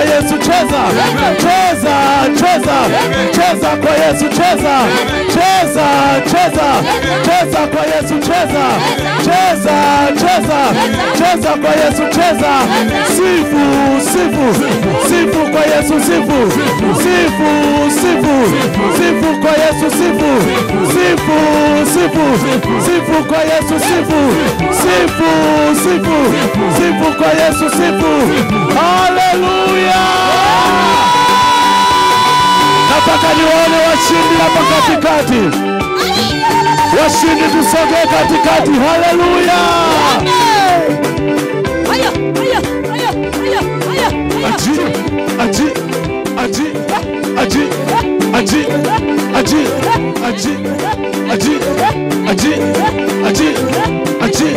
kwa Yesu, cheza. Cheza, cheza. Cheza kwa Yesu, cheza. Cheza, cheza. Cheza kwa Yesu, cheza. Cheza, cheza. Cheza kwa Yesu, cheza. Sifu, sifu. Sifu kwa Yesu, sifu. Sifu, sifu. Sifu kwa Yesu, sifu. Sifu, sifu. Sifu kwa Yesu, sifu. Sifu, sifu. Sifu kwa Yesu, sifu. Haleluya! Nataka niwaone washindi hapa katikati. Washindi tusogee katikati. Haleluya! Aji, aji, aji, aji, aji, aji, aji, aji, aji, aji, aji,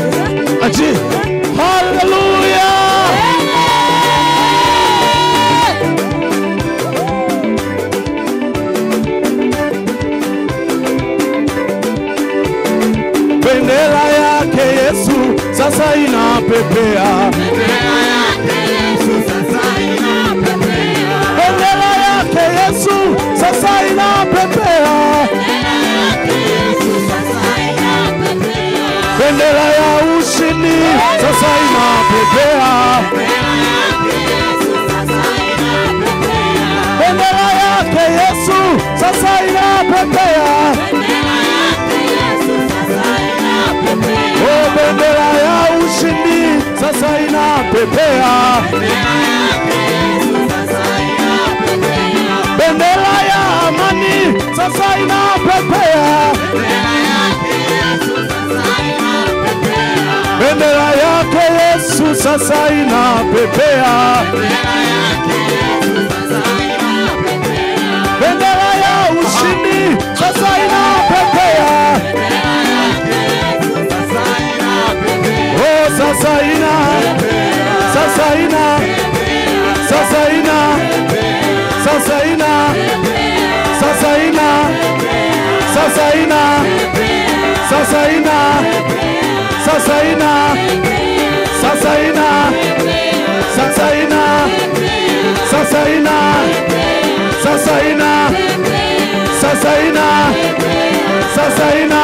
aji. Haleluya! Bendera yake Yesu sasa inapepea. Bendera yake Yesu sasa inapepea. Bendera yake Yesu sasa inapepea. Bendera yake Yesu sasa inapepea. Bendera ya ushindi sasa inapepea. Bendera yake Yesu sasa inapepea. Bendera yake Yesu sasa inapepea. Bendera yake Yesu sasa inapepea. Oh, bendera ya ushindi sasa inapepea. Bendera yake Yesu sasa inapepea. Bendera ya amani sasa inapepea. Bendera yake Yesu sasa inapepea. Bendera yake Yesu sasa inapepea. Bendera yake Yesu sasa inapepea. Bendera ya ushindi sasa inapepea. Bendera yake Yesu sasa inapepea. Oh, sasa ina. Sasa ina. Sasa ina. Sasa ina. Sasa ina. Sasa ina. Sasa ina. Sasa ina. Sasa ina. Sasa ina. Sasa ina. Sasa ina. Sasa ina. Sasa ina.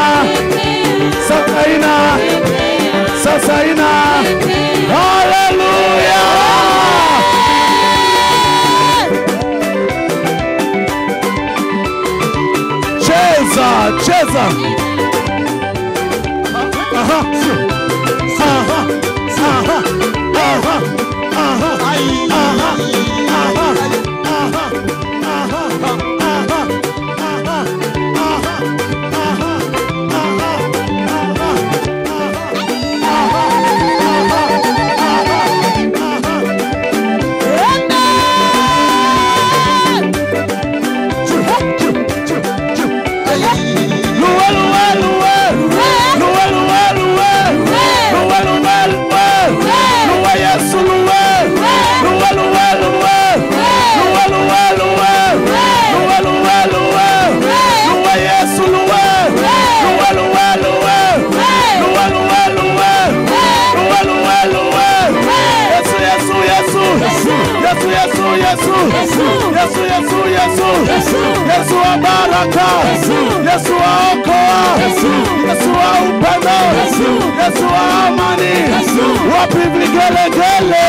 Sasa ina. Sasa ina. Haleluya! Cheza, cheza. Aha. Aha. Aha. Aha. Aha. Aha. Aha. Yesu wa baraka, Yesu wa okoa, Yesu wa upendo, Yesu wa amani. Wapi vigelegele?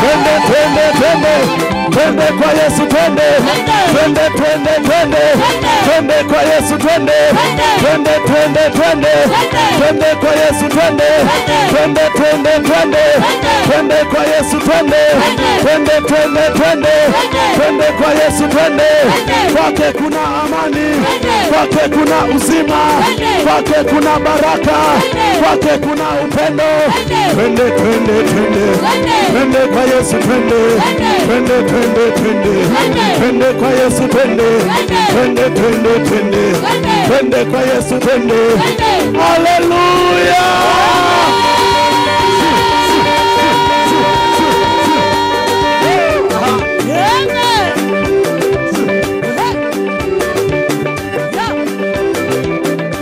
Twende, twende, twende. Twende kwa Yesu, twende. Twende, twende, twende. Twende kwa Yesu, twende. Twende, twende, twende. Twende kwa Yesu, twende. Twende, twende, twende. Twende kwa Yesu, twende. Twende, twende, twende. Twende kwa Yesu, twende. Kwake kuna amani, kwake kuna uzima, kwake kuna baraka, kwake kuna upendo. Twende, twende, twende. Twende kwa Yesu, twende. Twende, twende, twende. Twende kwa Yesu, twende. Twende, twende, twende. Twende kwa Yesu, twende. Haleluya!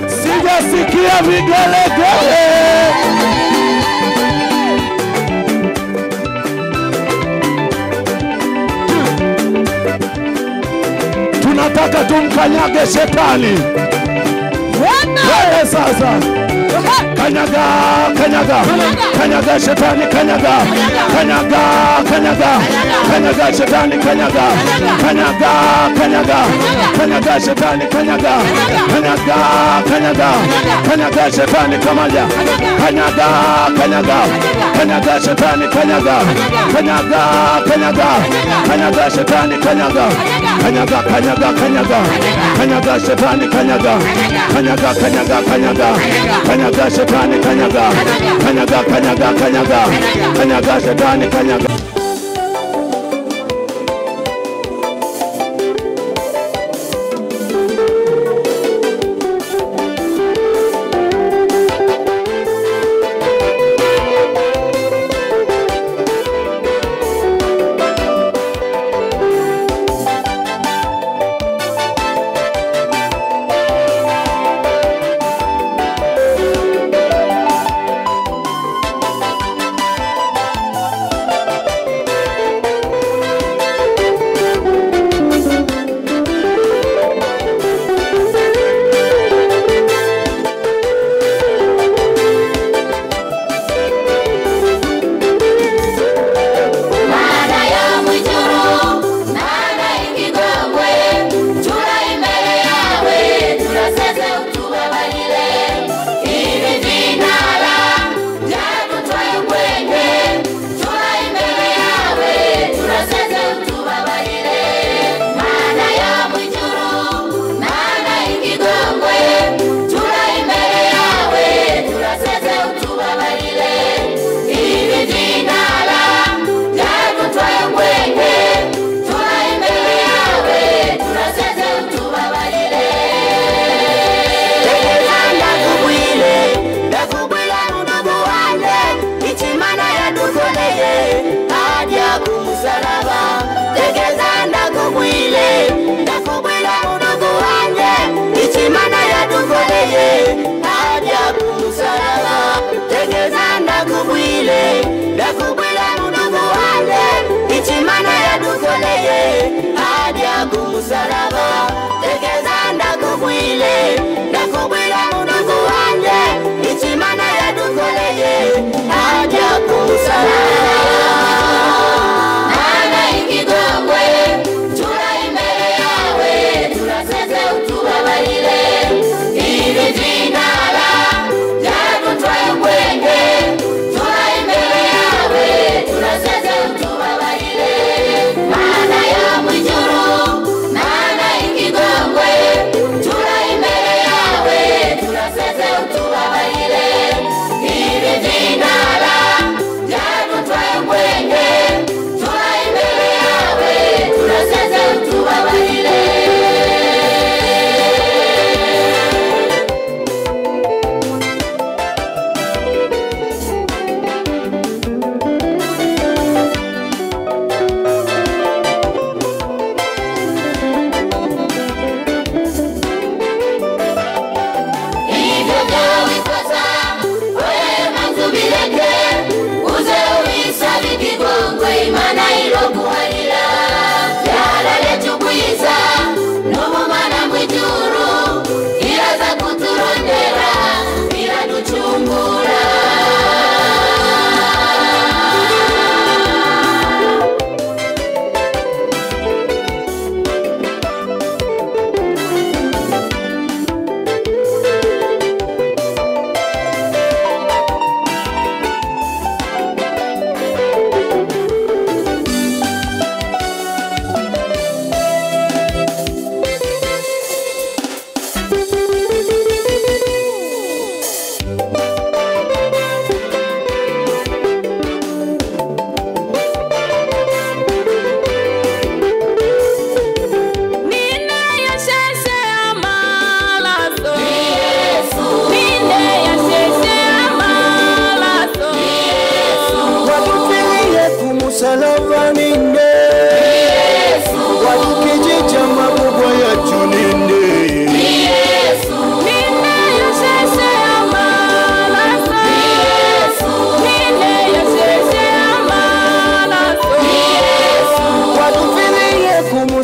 Sijasikia vigelegele. nataka tumkanyage shetani. Wewe sasa kanyaga, kanyaga, kanyaga shetani, kanyaga, kanyaga, kanyaga, kanyaga shetani, kanyaga, kanyaga, kanyaga, kanyaga shetani, kanyaga, kanyaga, kanyaga, kanyaga shetani, kamaja, kanyaga, kanyaga, kanyaga shetani, kanyaga, kanyaga, kanyaga, kanyaga shetani, kanyaga, kanyaga, kanyaga, kanyaga, kanyaga shetani, kanyaga, kanyaga, kanyaga, kanyaga, kanyaga shetani, kanyaga, kanyaga, kanyaga, kanyaga, kanyaga shetani, kanyaga.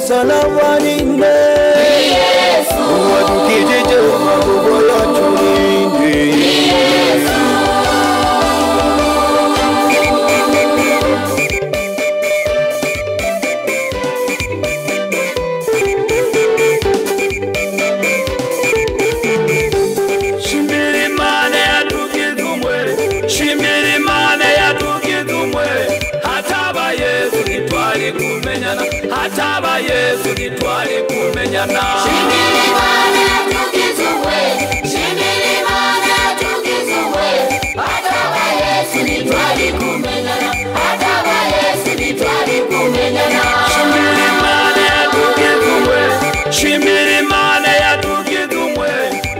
Salawani hataba Yesu nitwali kumenyana. Shimirimane tukizumwe, shimirimane tukizumwe, hataba Yesu nitwali kumenyana, hataba Yesu nitwali kumenyana. Shimirimane tukizumwe, shimirimane tukizumwe,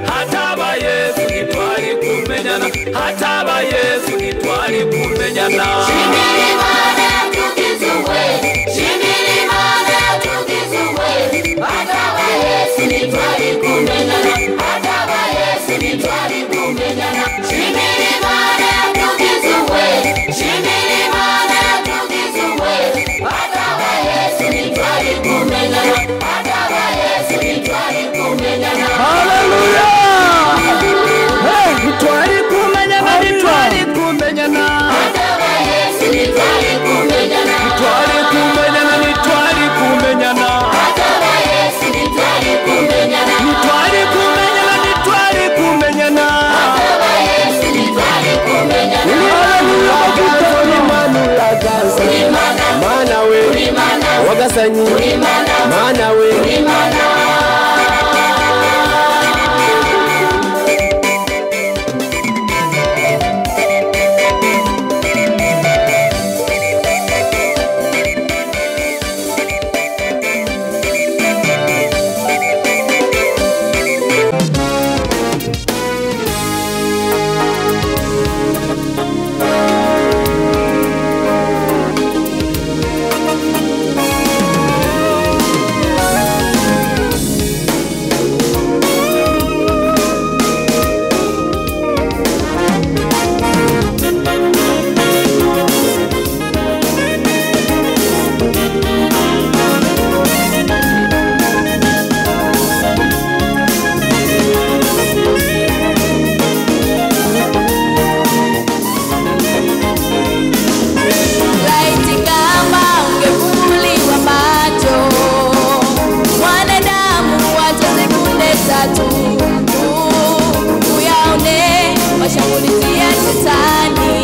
hataba Yesu nitwali kumenyana, hataba Yesu nitwali kumenyana. Shimirimane tukizumwe, shimirimane tukizumwe, hataba Yesu nitwali kumenyana, hataba Yesu nitwali kumenyana. Shimirimane tukizumwe, shimirimane tukizumwe, hataba Yesu nitwali kumenyana, hataba Yesu nitwali kumenyana. Hallelujah! Hey, nitwali kumenyana, nitwali kumenyana. Hataba Yesu nitwali kumenyana, Nitwali kumenyana, nitwali kumenyana. hataba Yesu nitwali kumenyana, Nitwali kumenyana, nitwali kumenyana. hataba Yesu nitwali kumenyana. Mana we wagasanyi mana we Laiti kama ungefunguliwa macho, wanadamu wacha sekunde 3 uyaone mashambulizi ya shetani,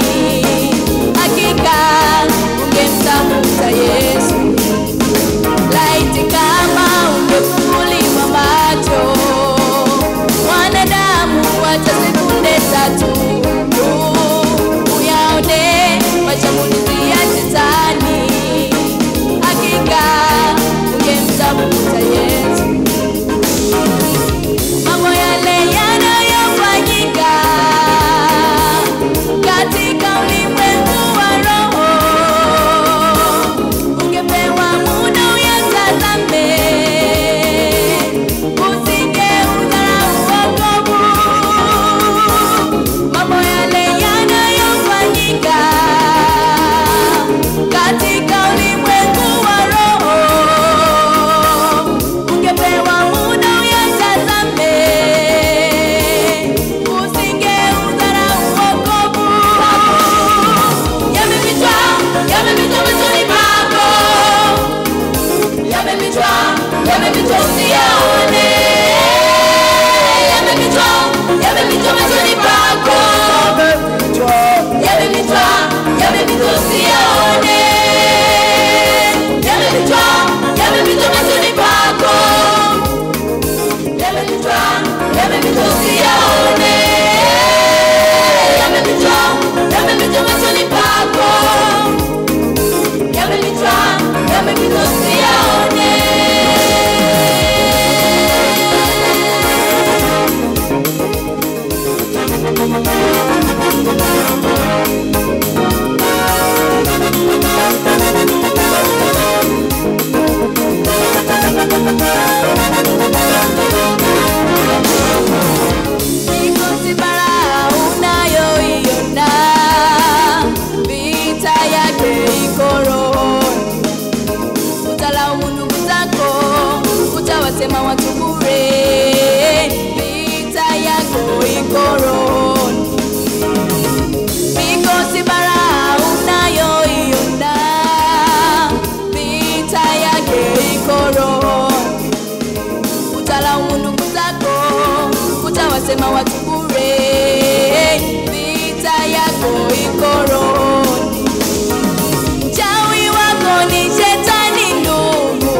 hakika ungemtafuta Yesu. Laiti kama ungefunguliwa macho, wanadamu wacha sekunde 3 uyaone mashambulizi ya shetani, hakika ungemtafuta Yesu. Mambo yale yanayofanyika katika ulimwengu wa roho, ungepewa muda uyatazame, usingeudharau wokovu. Mambo yale yanayofanyika katika ulimwengu wa roho, ungepewa muda uyatazame, usingeudharau wokovu. Yamefichwa, yamefichwa machoni pako, yamefichwa, yamefichwa usiyaone. Yamefichwa, yamefichwa machoni pako, yamefichwa, yamefichwa usiyaone. Yamefichwa, yamefichwa machoni pako, yamefichwa, yamefichwa usiyaone. Yamefichwa, yamefichwa machoni pako, yamefichwa, yamefichwa usiyaone. Mikosi bara unayoiona, vita yake iko rohoni. Utalaumu ndugu zako, utawasema watu bure, vita yako iko rohoni. Mikosi bara unayoiona, vita yake iko rohoni. Utalaumu ndugu zako, utawasema watu bure, vita yako iko rohoni. Chawi wako ni shetani ndugu,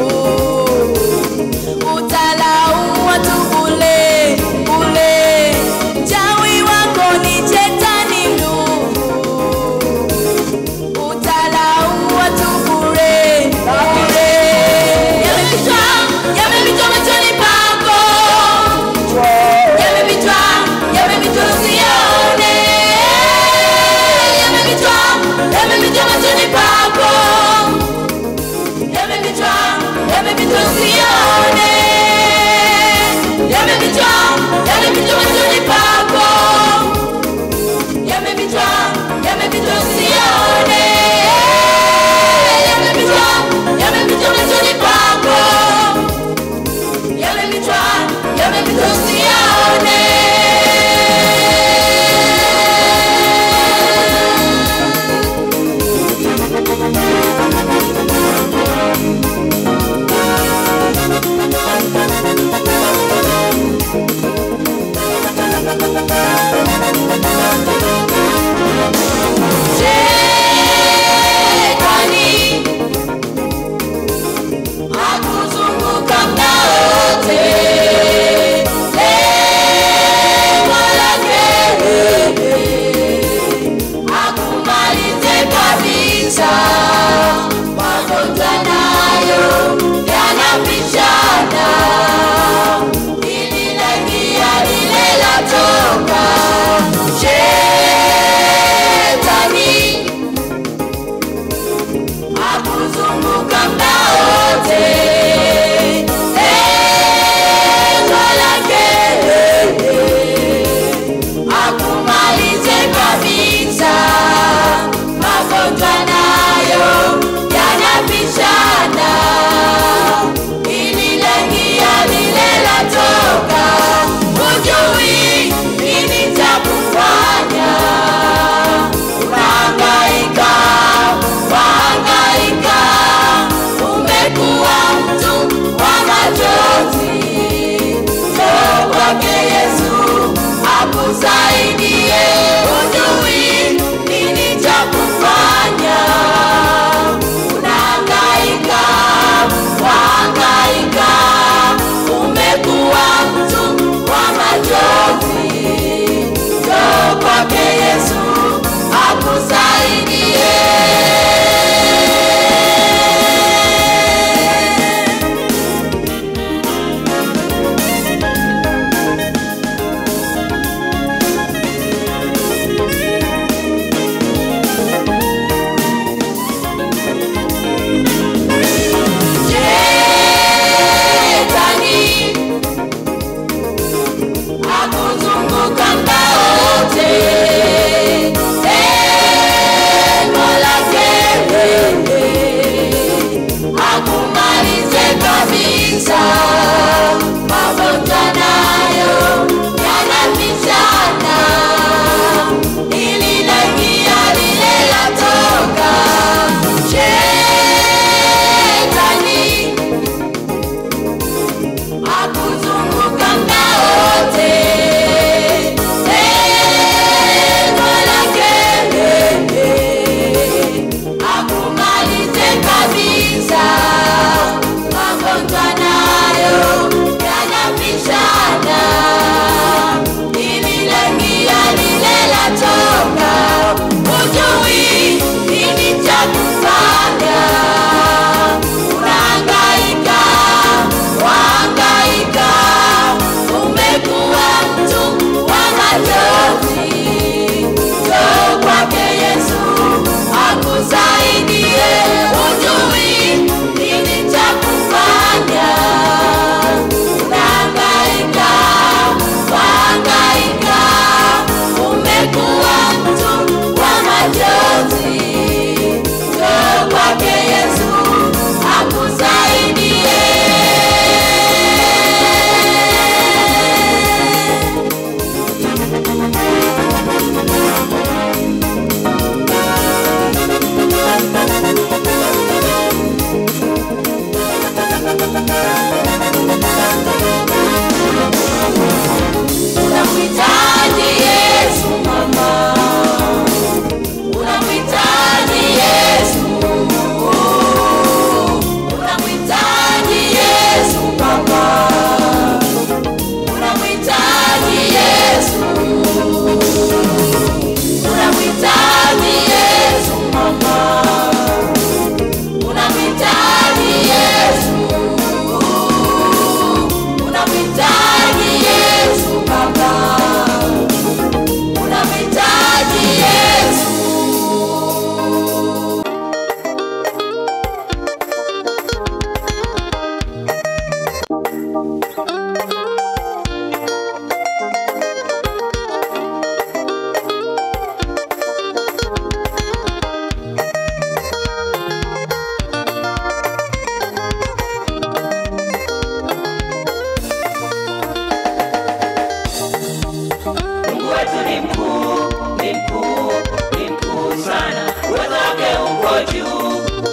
uwezo wake uko juu,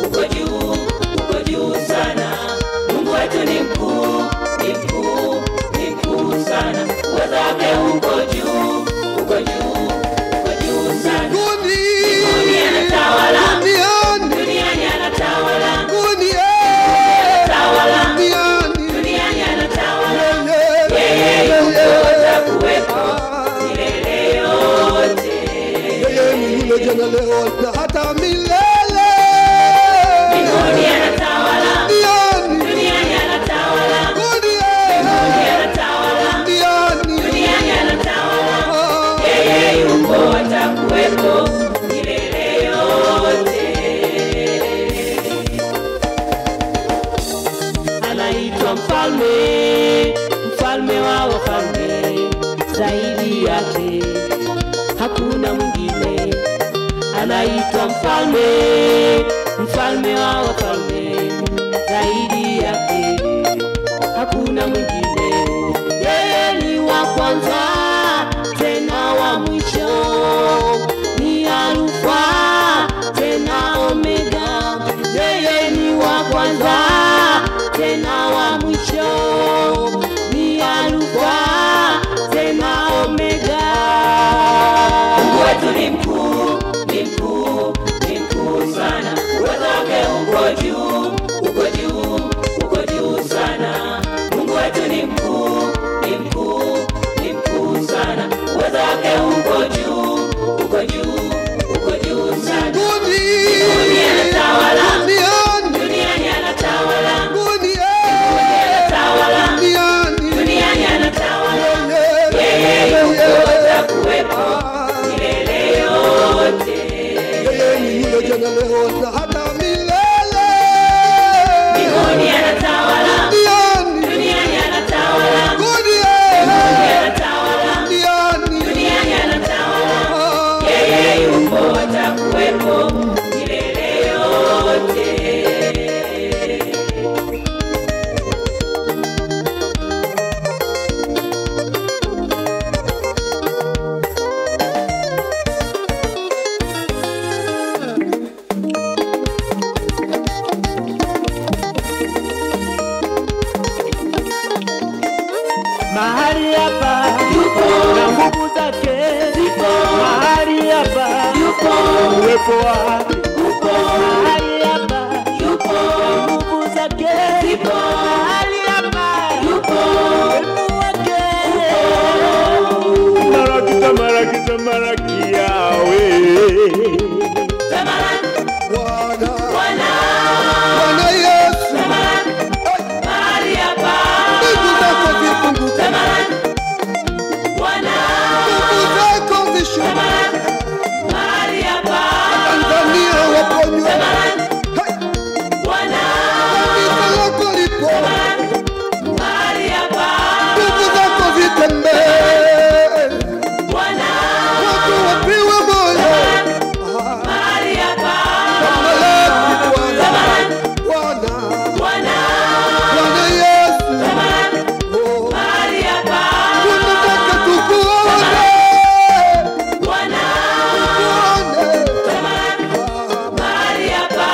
uko juu, uko juu sana. Mungu wetu ni mkuu, ni mkuu, ni mkuu sana. Uwezo wake uko juu, uko juu, uko juu sana. Mbinguni anatawala, duniani anatawala, duniani anatawala. Yeye yuko atakuwepo milele yote. Yeye ni yule jana leo na hata milele. Mbinguni anatawala, duniani anatawala, mbinguni anatawala, duniani anatawala. Yeye yuko atakuwepo milele yote. Anaitwa mfalme, mfalme wa wafalme, zaidi yake hakuna mwingine. Anaitwa mfalme, mfalme wa wafalme, zaidi yake hakuna mwingine. Yeye ni wa kwanza tena wa mwisho, ni Alfa tena Omega. Yeye ni wa kwanza tena wa mwisho, ni Alfa tena Omega. Mungu wetu ni mkuu, ni mkuu, ni mkuu sana. Uwezo wake uko juu, uko juu, uko juu sana. Mungu wetu ni mkuu, ni mkuu, ni mkuu sana. Uwezo wake uko juu, uko juu, uko juu sana. Mbinguni anatawala, duniani anatawala, mbinguni anatawala, duniani anatawala. Yeye yuko atakuwepo milele yote. Yeye ni yule jana leo na hata milele. Mbinguni anatawala, duniani anatawala, mbinguni anatawala, duniani anatawala. Yeye yuko atakuwepo milele yote. Mahali hapa Yupo, na nguvu zake, zipo, mahali hapa yupo, uwepo wake, upo, mahali hapa yupo, nguvu zake, zipo, mahali hapa yupo, uwepo wake. Maraki yawe Tamaran, Bwana, Bwana, Bwana Yesu, Tamaran, mahali hapa. mbingu zako zifunguke, Tamaran, Bwana, mbingu zako zishuke, Tamaran, mahali hapa. Tanzania waponywe. Tamaran, Hai, Bwana, kanisa lako lipo, Tamaran, mahali hapa. mbingu zako zitembee, Bwana, watu wapiwe moyo. mahali hapa. Malaki Bwana, Tamaran, Bwana, Bwana, Bwana Yesu, Tamaran, oh, mahali hapa. tunataka tukuone, Bwana, tukuone. Tamaran, mahali hapa.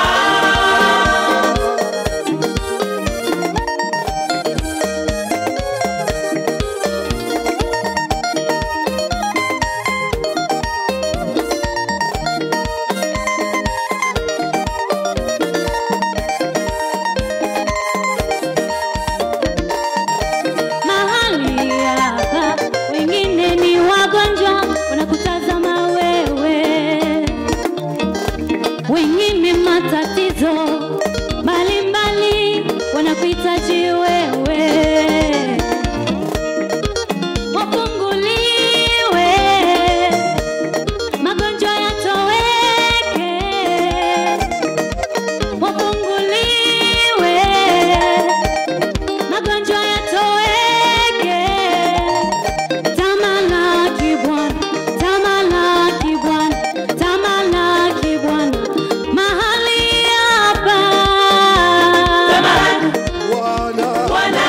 Mahali hapa wengine ni wagonjwa wanakutazama wewe, wengine matatizo mbalimbali wanakuhitaji wewe, wafunguliwe, magonjwa yatoweke, wafunguliwe, magonjwa yatoweke. Tamalaki Bwana, tamalaki Bwana, tamalaki Bwana, mahali hapa. Tamaran, Bwana, Bwana,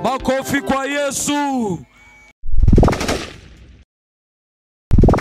Makofi kwa Yesu.